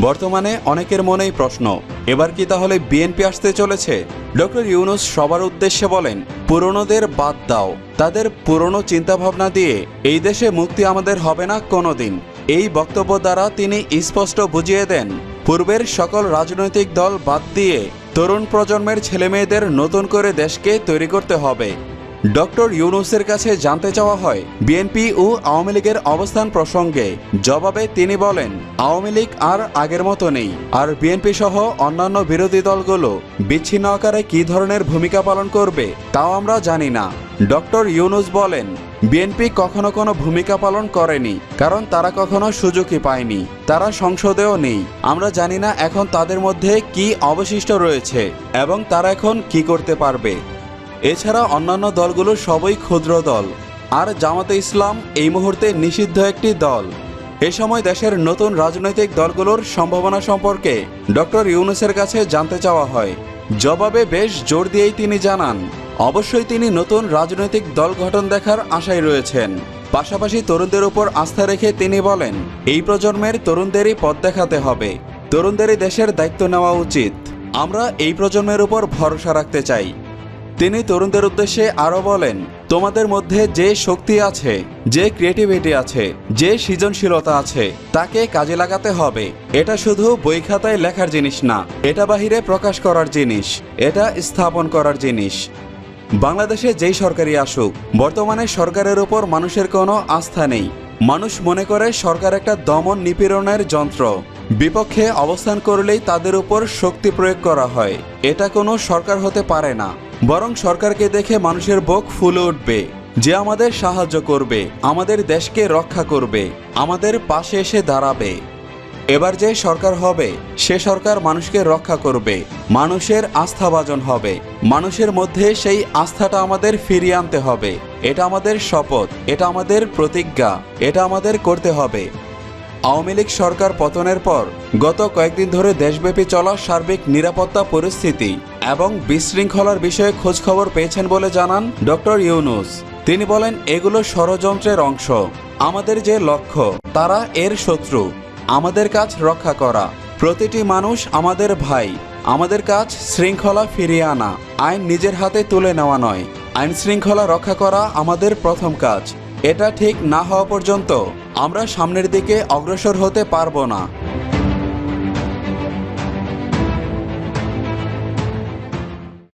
বর্তমানে অনেকের মনেই প্রশ্ন, এবার কি তাহলে বিএনপি আসতে চলেছে? ডক্টর ইউনূস সবার উদ্দেশ্যে বলেন, পুরনোদের বাদ দাও, তাদের পুরনো চিন্তাভাবনা দিয়ে এই দেশে মুক্তি আমাদের হবে না কোনোদিন। এই বক্তব্য দ্বারা তিনি স্পষ্ট বুঝিয়ে দেন, পূর্বের সকল রাজনৈতিক দল বাদ দিয়ে তরুণ প্রজন্মের ছেলেমেয়েদের নতুন করে দেশকে তৈরি করতে হবে। ডক্টর ইউনূসের কাছে জানতে চাওয়া হয় বিএনপি ও আওয়ামী লীগের অবস্থান প্রসঙ্গে। জবাবে তিনি বলেন, আওয়ামী লীগ আর আগের মতো নেই, আর বিএনপি সহ অন্যান্য বিরোধী দলগুলো বিচ্ছিন্ন আকারে কী ধরনের ভূমিকা পালন করবে তাও আমরা জানি না। ডক্টর ইউনূস বলেন, বিএনপি কখনো কোনো ভূমিকা পালন করেনি, কারণ তারা কখনো সুযোগই পায়নি, তারা সংসদেও নেই। আমরা জানি না এখন তাদের মধ্যে কি অবশিষ্ট রয়েছে এবং তারা এখন কি করতে পারবে। এছাড়া অন্যান্য দলগুলো সবই ক্ষুদ্র দল, আর জামাতে ইসলাম এই মুহূর্তে নিষিদ্ধ একটি দল। এ সময় দেশের নতুন রাজনৈতিক দলগুলোর সম্ভাবনা সম্পর্কে ডক্টর ইউনূসের কাছে জানতে চাওয়া হয়। জবাবে বেশ জোর দিয়েই তিনি জানান, অবশ্যই তিনি নতুন রাজনৈতিক দল গঠন দেখার আশায় রয়েছেন। পাশাপাশি তরুণদের উপর আস্থা রেখে তিনি বলেন, এই প্রজন্মের তরুণদেরই পথ দেখাতে হবে, তরুণদেরই দেশের দায়িত্ব নেওয়া উচিত। আমরা এই প্রজন্মের উপর ভরসা রাখতে চাই। তিনি তরুণদের উদ্দেশ্যে আরও বলেন, তোমাদের মধ্যে যে শক্তি আছে, যে ক্রিয়েটিভিটি আছে, যে সৃজনশীলতা আছে, তাকে কাজে লাগাতে হবে। এটা শুধু বই খাতায় লেখার জিনিস না, এটা বাহিরে প্রকাশ করার জিনিস, এটা স্থাপন করার জিনিস। বাংলাদেশে যেই সরকারই আসুক, বর্তমানে সরকারের উপর মানুষের কোনো আস্থা নেই। মানুষ মনে করে সরকার একটা দমন নিপীড়নের যন্ত্র, বিপক্ষে অবস্থান করলেই তাদের উপর শক্তি প্রয়োগ করা হয়। এটা কোনো সরকার হতে পারে না, বরং সরকারকে দেখে মানুষের বুক ফুলে উঠবে, যে আমাদের সাহায্য করবে, আমাদের দেশকে রক্ষা করবে, আমাদের পাশে এসে দাঁড়াবে। এবার যে সরকার হবে, সে সরকার মানুষকে রক্ষা করবে, মানুষের আস্থাভাজন হবে। মানুষের মধ্যে সেই আস্থাটা আমাদের ফিরিয়ে আনতে হবে। এটা আমাদের শপথ, এটা আমাদের প্রতিজ্ঞা, এটা আমাদের করতে হবে। আওয়ামী লীগ সরকার পতনের পর গত কয়েকদিন ধরে দেশব্যাপী চলা সার্বিক নিরাপত্তা পরিস্থিতি এবং বিশৃঙ্খলার বিষয়ে খোঁজখবর পেয়েছেন বলে জানান ডক্টর ইউনূস। তিনি বলেন, এগুলো ষড়যন্ত্রের অংশ। আমাদের যে লক্ষ্য, তারা এর শত্রু। আমাদের কাজ রক্ষা করা। প্রতিটি মানুষ আমাদের ভাই। আমাদের কাজ শৃঙ্খলা ফিরিয়ে আনা, আইন নিজের হাতে তুলে নেওয়া নয়। আইন শৃঙ্খলা রক্ষা করা আমাদের প্রথম কাজ। এটা ঠিক না হওয়া পর্যন্ত আমরা সামনের দিকে অগ্রসর হতে পারবো না।